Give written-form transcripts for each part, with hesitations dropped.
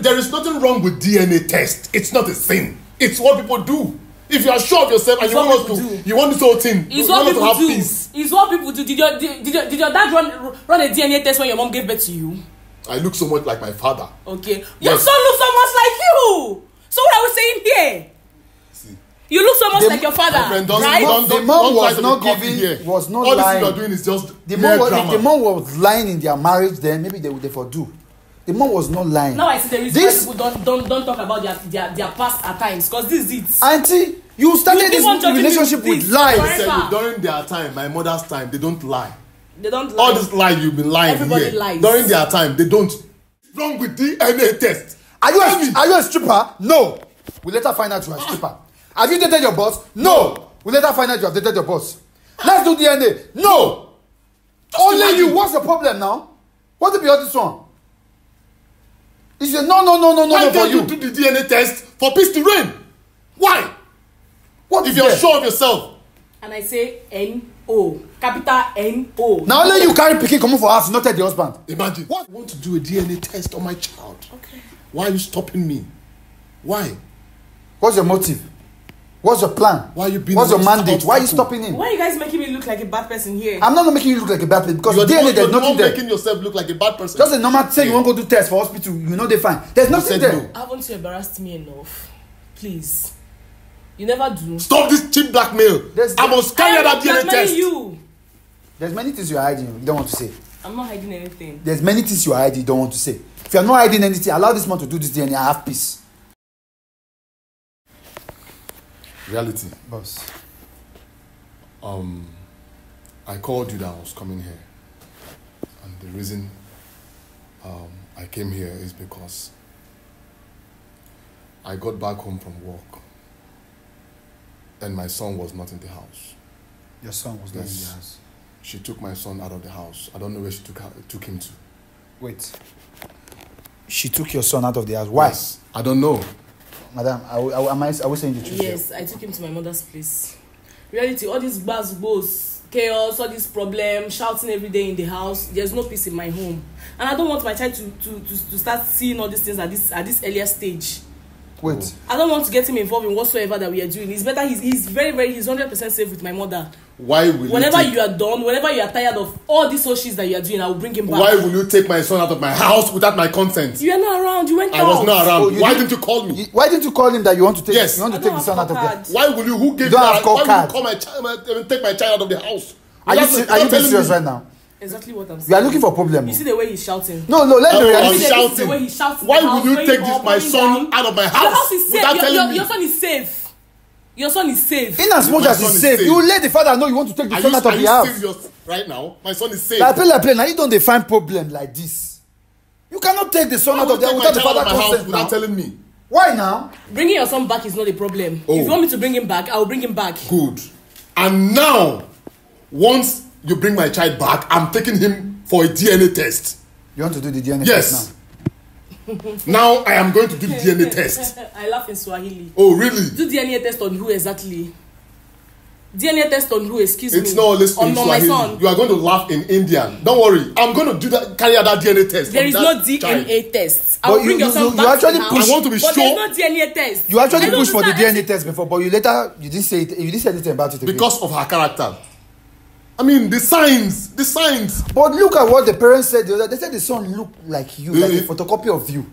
there is nothing wrong with DNA test. It's not a sin. It's what people do. If you are sure of yourself and you want this whole thing, it's what people do. It's what people do. Did your dad run a DNA test when your mom gave birth to you? I look so much like my father. Okay. Your son looks so much like you. So what are we saying here? See, you look so much like your father. Friend, right? The mom was not giving, was not all lying. All this you are doing is just the mom was lying in their marriage. Then maybe they would therefore do. The mom was not lying. Now I see the reason why people don't talk about their past at times, because this is it. Auntie, you started this relationship with lies. During their time, my mother's time, they don't lie. They don't lie. All this lie you've been lying Everybody here. lies. During their time, they don't. What's wrong with DNA test? Are you a stripper? No. We later find out you are a stripper. Have you dated your boss? No. We later find out you have dated your boss. Let's do DNA. No. Only you. What's the problem now? What if you heard this one? He said, no Why for you. Why do the DNA test for peace to reign? Why? What if you're sure of yourself? And I say N-O. Capital N-O. Now only you carry picking coming for us, not tell the husband. Imagine. What? I want to do a DNA test on my child. Okay. Why are you stopping me? Why? What's your motive? What's your plan? Why are you being What's your mandate? Why are you stopping him? Why are you guys making me look like a bad person here? I'm not making you look like a bad person because DNA there's nothing there. You're making yourself look like a bad person. Just a normal say you want to go do test for hospital, you know they fine. There's nothing there. No. Haven't you embarrassed me enough? Please. You never do. Stop this cheap blackmail. I must carry that DNA test. You. There's many things you're hiding you don't want to say. I'm not hiding anything. There's many things you're hiding you don't want to say. If you're not hiding anything, allow this man to do this DNA, I have peace. Reality. Boss. I called you that I was coming here. And the reason I came here is because I got back home from work and my son was not in the house. Your son was not in the house? She took my son out of the house. I don't know where she took him to. Wait. She took your son out of the house. Why? Yes, I don't know. Madam, are we saying the truth? Yes, I took him to my mother's place. Reality, all these buzz, chaos, all these problems, shouting every day in the house. There's no peace in my home, and I don't want my child to start seeing all these things at this earlier stage. Wait. I don't want to get him involved in whatsoever that we are doing. It's better. He's very 100% safe with my mother. Why will whenever you are done, whenever you are tired of all these shit that you are doing, I will bring him back. Why will you take my son out of my house without my consent? You are not around. You went out. I was not around. Why didn't you call me? Why didn't you call him that you want to take? Yes. You want to take the son out of there? Why will you? Who gave you? Why will you call my child? Take my child out of the house? Are you being serious right now? Exactly what I'm saying. You are looking for problem. You see the way he's shouting. No, let me shouting. The way he shouts. Why would you take my son out of my house? Your house is safe. Without telling me? Your son is safe. Your son is safe. In as much as he's safe, you let the father know you want to take the son out of the house. Are you serious right now? My son is safe. Like play. Now you don't define problem like this. You cannot take the son out of there without the father consent without telling me. Why now? Bringing your son back is not a problem. If you want me to bring him back, I will bring him back. Good. And now, once you bring my child back, I'm taking him for a DNA test. You want to do the DNA test now? Now I am going to do the DNA test. I laugh in Swahili. Oh, really? Do DNA test on who exactly? DNA test on who? Excuse me. It's not listening to Swahili. My son. You are going to laugh in Indian. Don't worry. I'm going to carry out that DNA test. There is no DNA test. I will bring your son back to the house. I want to be sure. But there's no DNA test. You actually pushed for the DNA test before, but you didn't say anything about it again. Because of her character. I mean, the signs. But look at what the parents said. They said the son looked like you, like a photocopy of you.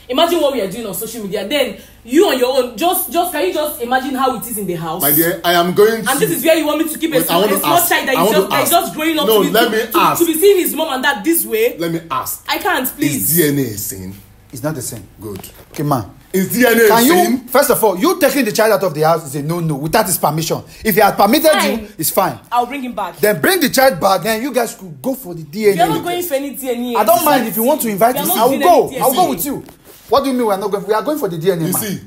Imagine what we are doing on social media. Then you on your own, can you just imagine how it is in the house? My dear, I am going to. And this is where you want me to keep a small child that is just growing up to be seeing his mom and dad this way. Let me ask. I can't, please. Is DNA a sin? It's not a sin. Good. Okay, man. Is DNA a sin? First of all, you taking the child out of the house is a no without his permission. If he had permitted you, it's fine. I'll bring him back. Then bring the child back. Then you guys could go for the DNA. You're not going for any DNA. I don't mind if you want to invite me. I will go. I'll go with you. What do you mean we're not going? We are going for the DNA. You see,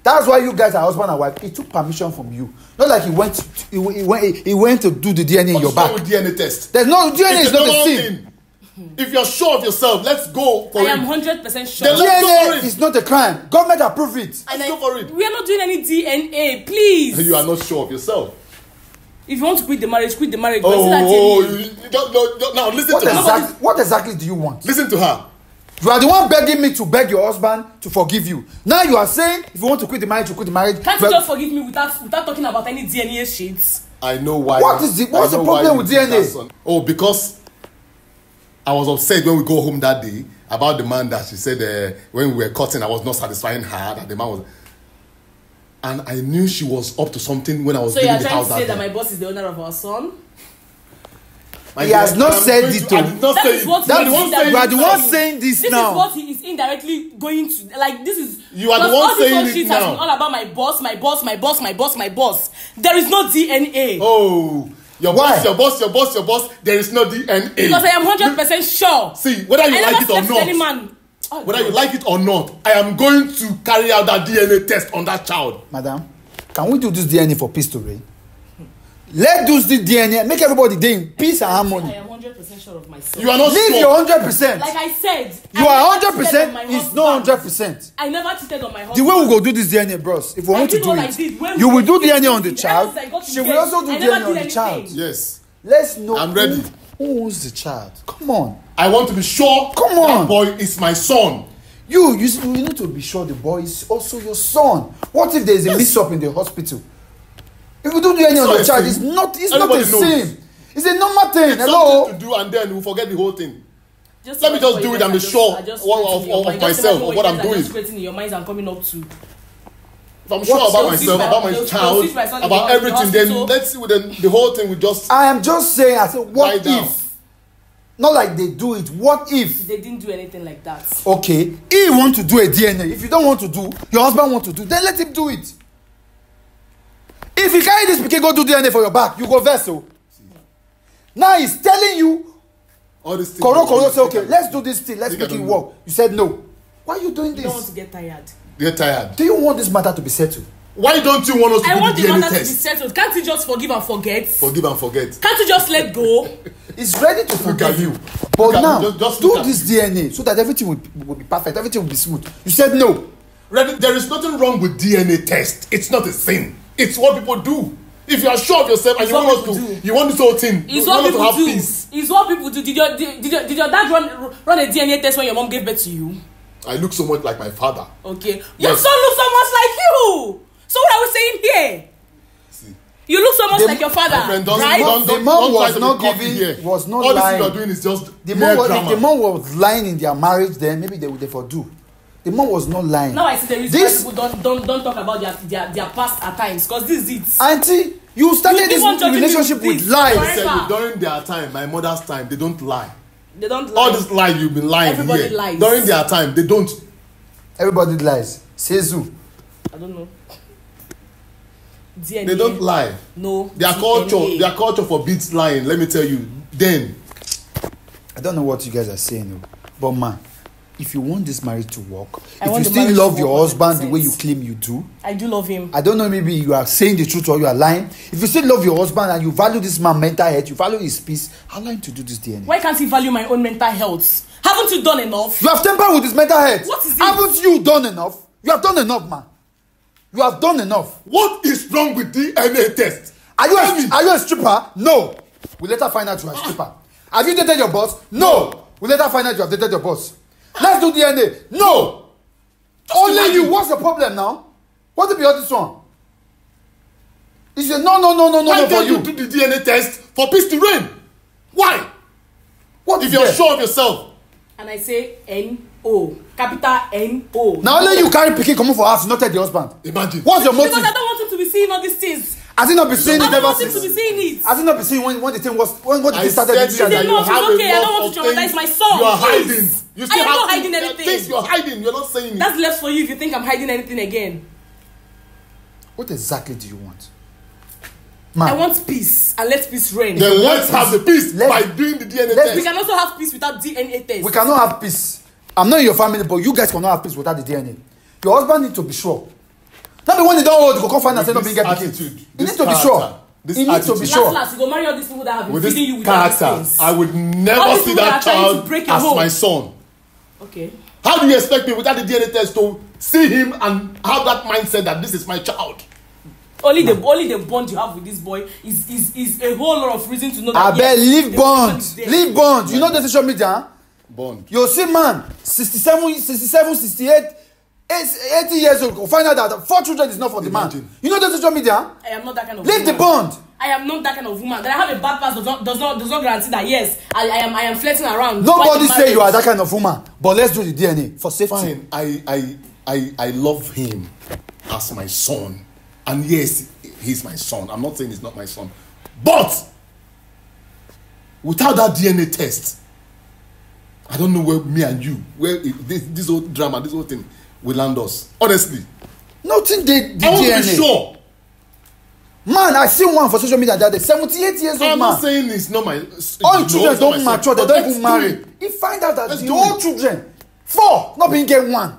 that's why you guys are husband and wife. He took permission from you. Not like he went to do the DNA in your back. With DNA test. There's no DNA. Is not a sin. If you're sure of yourself, let's go for it. I am 100% sure. DNA is not a crime. Government approve it. Let's go for it. We are not doing any DNA, please. You are not sure of yourself. If you want to quit the marriage, quit the marriage. Oh, you don't, now listen to her. What exactly do you want? Listen to her. You are the one begging me to beg your husband to forgive you. Now you are saying if you want to quit the marriage, you quit the marriage. Can't you just forgive me without talking about any DNA shit? I know why. What's the problem with DNA? Oh, because I was upset when we go home that day about the man that she said when we were cutting, I was not satisfying her. That the man was, and I knew she was up to something when I was leaving the house. So you are trying to say that my boss is the owner of our son? He has not said it. I did not say it. You are the one saying this now. This is what he is indirectly going to. Like, this is. You are the one saying it now. Has been all about my boss, my boss, my boss, my boss, my boss. There is no DNA. Oh. Your boss, your boss, your boss, your boss. There is no DNA. Because I am 100% sure. See, whether you like it or not. Any man. Oh, whether you like it or not, I am going to carry out that DNA test on that child. Madam, can we do this DNA for peace to reign? Let's do this DNA. Make everybody day in peace and harmony. I am 100% sure of myself. You are not Leave sure. your 100%. Like I said. You are 100%. It's not 100%. I never cheated on my husband. The way we go do this DNA, bros. If we want to do it, you will do DNA on the child. She will also do DNA on the child. Yes. Let's know. I'm ready. Who owns the child? Come on. I want to be sure. Come on. That boy is my son. You need to be sure the boy is also your son. What if there is a mix-up in the hospital? If you don't do any on the child, it's not the same. It's a normal thing. It's Hello. something to do, and then we'll forget the whole thing. Let me just do it and be sure of myself, of what I'm doing. Just creating in your minds and coming up to. If I'm sure about myself, about my child, about everything, then let's see with the whole thing. We just. I am just saying. I said, what if? Not like they do it. What if? They didn't do anything like that. Okay. He want to do a DNA. If you don't want to do, your husband want to do, then let him do it. If you carry this pikin go do DNA for your back, you go vessel. Now he's telling you. All this thing. Koro say, okay, let's do this thing. Let's make it work. You said no. Why are you doing this? You don't want to get tired. Get tired. Do you want this matter to be settled? Why don't you want us to do the DNA test? I want the matter to be settled. Can't you just forgive and forget? Forgive and forget. Can't you just let go? He's ready to forgive you. But now, just do this DNA so that everything will be perfect. Everything will be smooth. You said no. There is nothing wrong with DNA test. It's not a sin. It's what people do. If you are sure of yourself and you want this whole thing, it's what people do. It's what people do. Did your dad run a DNA test when your mom gave birth to you? I look so much like my father. Okay. Your son looks so much like you. So what are we saying here? See, you look so much like your father, friend, right? The mom was not giving, was not all lying. All this you are doing is just the mom was lying in their marriage. Then maybe they would therefore do. The mom was not lying. Now I see the reason why people don't talk about their past at times, because this is it. Auntie, you started this relationship with lies. During their time, my mother's time, they don't lie. They don't lie. All this lie you've been lying. Everybody lies. During their time, they don't. Everybody lies. Says who? I don't know. DNA. They don't lie. No. Their culture forbids lying. Let me tell you. Then. I don't know what you guys are saying, but man, if you want this marriage to work, if you still love your husband the way you claim you do, I do love him. I don't know, maybe you are saying the truth or you are lying. If you still love your husband and you value this man's mental health, you value his peace, allow him to do this DNA. Why can't he value my own mental health? Haven't you done enough? You have tempered with his mental health. What is it? Haven't you done enough? You have done enough, man. You have done enough. What is wrong with DNA test? Are you a stripper? No. We later find out you are a stripper. Have you dated your boss? No. We later find out you have dated your boss. Let's do DNA. No. Only you. What's the problem now? What if you heard this one? He said no Why for you. Why do the DNA test for peace to reign? Why? What if you're sure of yourself? And I say N-O. Capital N-O. Now only you carry pikin coming for us, not tell the husband. Imagine. What's your motive? Because I don't want him to be seeing all these things. Has he not been seeing it ever since? I don't want him to be seeing it. Has he not been seeing when the thing was when the thing started? I said that you have okay. I don't want to traumatize my son. You are hiding. I am not hiding anything. Things you're hiding. You're not saying it. That's left for you if you think I'm hiding anything again. What exactly do you want? Man. I want peace and let peace reign. Then let's have the peace by doing the DNA test. We can also have peace without DNA test. We cannot have peace. I'm not in your family, but you guys cannot have peace without the DNA. Your husband needs to be sure. Not the one you don't hold, you go come find and say not being get picked. You need to be sure. You need to be sure. Last, you go marry all these people that have been feeding you with character. I would never see that child as my son. Okay. How do you expect me without the DNA test to see him and have that mindset that this is my child? Only the bond you have with this boy is a whole lot of reason to know that. I bet leave bond. Leave bond. You know the social media. Bond. You see man 67, 68, 80 years old go find out that 4 children is not for the man. Imagine. You know the social media? I am not that kind of Leave woman. the bond. I am not that kind of woman. That I have a bad past does not guarantee that yes, I am flirting around. Nobody say you are that kind of woman. But let's do the DNA for safety. Fine. I love him as my son. And yes, he's my son. I'm not saying he's not my son. But without that DNA test, I don't know where me and you, this whole drama, this whole thing will land us. Honestly. Nothing the I want DNA. to be sure. Man, I see one for social media that the 78 years old I'm man. not saying it's not my. All children don't mature, they don't even marry. It. He find out that Let's the do all it. children, 4, not being get 1.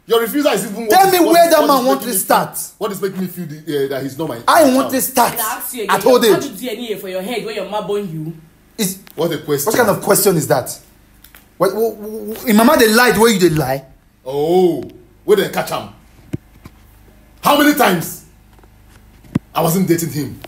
Your refusal is even. Tell me where that man want to start. What is making me feel that he's not my. I child? want to start And I ask you again, at old how age. do DNA for your head when your mom born you? Is What a question. what kind of question is that? In mama they lied where you they lie? Oh, where did they catch him? How many times? I wasn't dating him.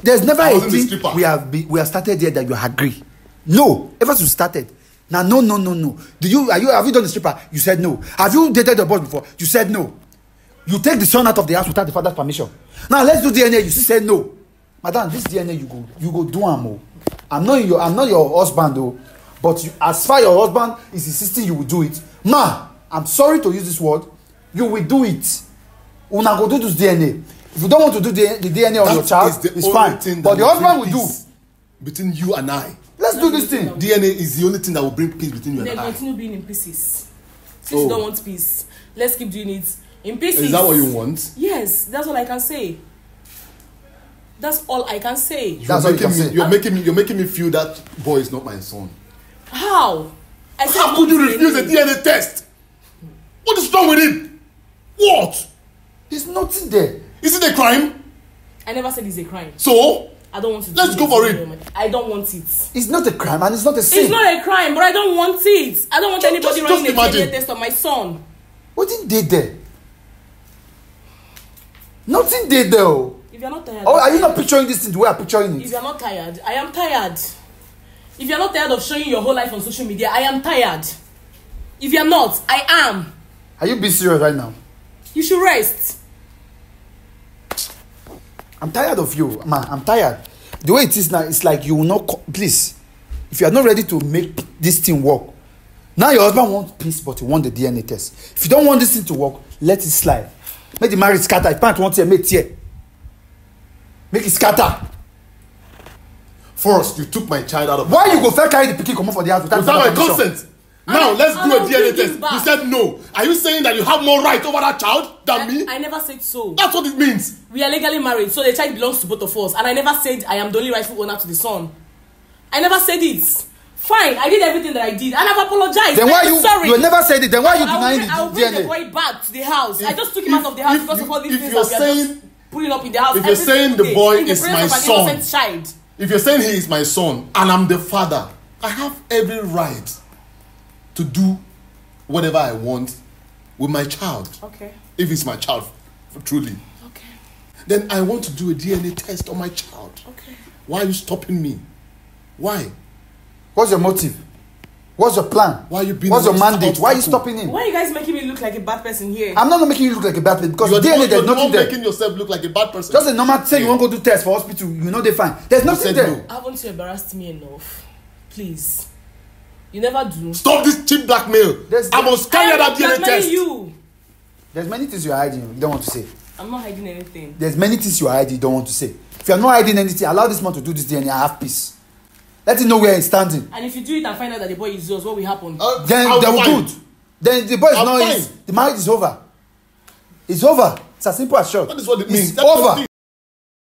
There's never I a wasn't the thing stripper. we have started here that you agree. No, ever since we started. Now no. Have you done the stripper? You said no. Have you dated the boss before? You said no. You take the son out of the house without the father's permission. Now let's do DNA. You still say no. Madam, this DNA you go do am. I'm not your husband though. But as far your husband is insisting you will do it. Ma, I'm sorry to use this word. You will do it. Una go do this DNA. If you don't want to do the DNA on your child, it's fine. But the husband will do. Between you and I. Let's do this thing. DNA is the only thing that will bring peace between you Then and I. continue being in pieces. Since you don't want peace, let's keep doing it in pieces. Is that what you want? Yes, that's all I can say. That's all I can say. That's all you can say. You're making me feel that boy is not my son. How? I said How no could you DNA. refuse a DNA test? What is wrong with it? What? There's nothing there. Is it a crime? I never said it's a crime. So I don't want to. Let's do go for DNA. I don't want it. It's not a crime and it's not a sin. It's not a crime, but I don't want it. I don't want anybody just running a imagine. DNA test on my son. What did they there? Nothing there though. If you're not tired, Oh, are you not picturing this thing the way I'm picturing If it? you're not tired, I am tired. If you're not tired of showing your whole life on social media, I am tired. If you're not, I am. Are you being serious right now? You should rest. I'm tired of you, man. I'm tired. The way it is now, it's like you will not. Please, if you are not ready to make this thing work, now your husband wants peace, but he wants the DNA test. If you don't want this thing to work, let it slide. Make the marriage scatter. If parents want to make tear, make it scatter. first you took my child out of Why you go first carry the pikin comot for the house without my permission? consent? Now let's do a I'll DNA bring him test. You back. said no. Are you saying that you have more right over that child than me? I never said so. That's what it means. We are legally married, so the child belongs to both of us. And I never said I am the only rightful owner to the son. I never said it. Fine, I did everything that I did, and I've apologized. Then why I'm you? sorry. You never said it. Then why you denying I'll the bring the DNA? boy back to the house. I If- just took him out of the house if because you- of all these if things you're that we are just saying- putting up in the house. if you're every saying single the day, boy in the is presence my of an son, innocent child. If you're saying he is my son and I'm the father, I have every right to do whatever I want with my child. Okay. If it's my child, truly. Okay. Then I want to do a DNA test on my child. Okay. Why are you stopping me? Why? What's your motive? What's your plan? Why are you being What's your an mandate? Why are you obstacle? stopping him? Why are you guys making me look like a bad person here? I'm not making you look like a bad person because You're the DNA one, there's you're the nothing one there. making yourself look like a bad person. Just a normal say you won't go do test for hospital, you know they fine. There's nothing said there. no. Haven't you embarrassed me enough? Please. You never do. Stop this cheap blackmail. I must carry that DNA blackmailing test. you. There's many things you're hiding you don't want to say. I'm not hiding anything. There's many things you are hiding you don't want to say. If you're not hiding anything, allow this man to do this DNA and have peace. Let him know where he's standing. And if you do it and find out that the boy is yours, what will happen? Then I'll they be will fine. good. Then the boy is I'm not fine. his. The marriage is over. It's over. It's as simple as short. That is what it It's means. That's what it over. means.